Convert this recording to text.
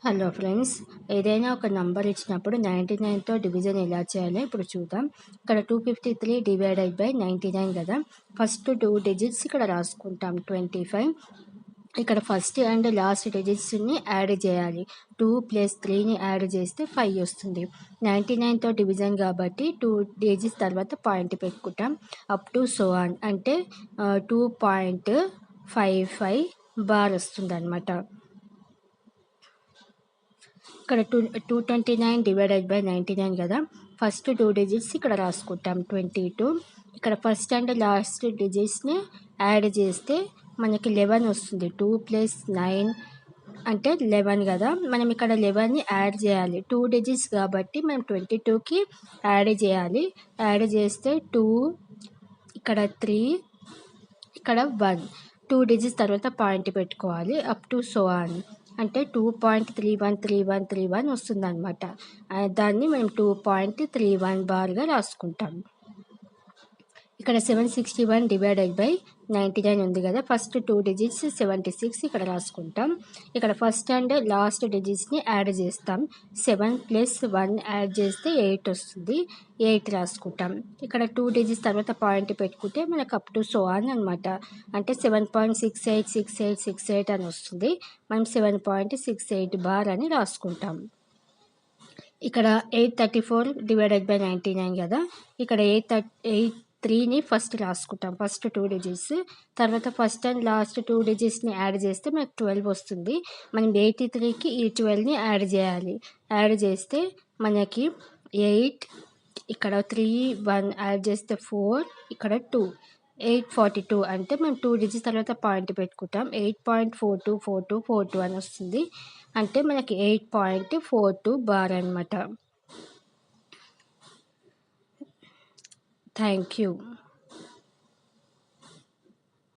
Hello friends, ఏదైనా ఒక number ఇచ్చినప్పుడు 99తో డివిజన్ ఎలా చేయాలో ఇప్పుడు చూద్దాం. ఇక్కడ 253 డివైడెడ్ బై 99 కదా. ఫస్ట్ 2 డిజిట్స్ ఇక్కడ రాసుకుంటాం 25. ఇక్కడ ఫస్ట్ అండ్ లాస్ట్ డిజిట్స్ని యాడ్ చేయాలి. 2 + 3ని యాడ్ చేస్తే 5 వస్తుంది. 99తో డివిజన్ కాబట్టి 2 డిజిట్స్ తర్వాత పాయింట్ పెట్టుకుంటాం. అప్ టు సో ఆన్ అంటే 2.55 బార్ వస్తుంది అనమాట. ఇక్కడ 229 డివైడెడ్ బై 99 కదా. ఫస్ట్ 2 డిజిట్స్ ఇక్కడ రాసుకుంటాం 22. ఇక్కడ ఫస్ట్ అండ్ లాస్ట్ డిజిట్స్ని యాడ్ చేస్తే మనకి 11 వస్తుంది. 2 + 9 అంటే 11 కదా. మనం ఇక్కడ 11ని యాడ్ చేయాలి. 2 డిజిట్స్ కాబట్టి మనం 22కి యాడ్ చేయాలి. యాడ్ చేస్తే 2, ఇక్కడ 3, ఇక్కడ 1. 2 డిజిట్స్ తర్వాత పాయింట్ పెట్టుకోవాలి. అప్ టు సో ఆన్ అంటే 2.313131 వస్తుందన్నమాట. దాన్ని మేము 2.31 బార్గా రాసుకుంటాం. ఇక్కడ 761 డివైడెడ్ బై 99 ఉంది కదా. ఫస్ట్ 2 డిజిట్స్ 76 ఇక్కడ రాసుకుంటాం. ఇక్కడ ఫస్ట్ అండ్ లాస్ట్ డిజిట్స్ని యాడ్ చేస్తాం. 7 + 1 యాడ్ చేస్తే 8 వస్తుంది. 8 రాసుకుంటాం. ఇక్కడ 2 డిజిట్స్ తర్వాత పాయింట్ పెట్టుకుంటే మనకు అప్ టు సో ఆన్ అనమాట. అంటే 7.686868 అని వస్తుంది. మనం 7.68 బార్ అని రాసుకుంటాం. ఇక్కడ 834 డివైడెడ్ బై 99 కదా. ఇక్కడ 803ని ఫస్ట్ రాసుకుంటాం. ఫస్ట్ 2 డిజిట్స్ తర్వాత ఫస్ట్ అండ్ లాస్ట్ 2 డిజిట్స్ని యాడ్ చేస్తే మనకు 12 వస్తుంది. మనం 83కి ఈ 12ని యాడ్ చేయాలి. యాడ్ చేస్తే మనకి 8, ఇక్కడ 3, 1 యాడ్ చేస్తే 4, ఇక్కడ 2, 842 అంటే మేము 2 డిజిట్స్ తర్వాత పాయింట్ పెట్టుకుంటాం. 8.424242 అని వస్తుంది. అంటే మనకి 8.42 బార్ అనమాట. Thank you.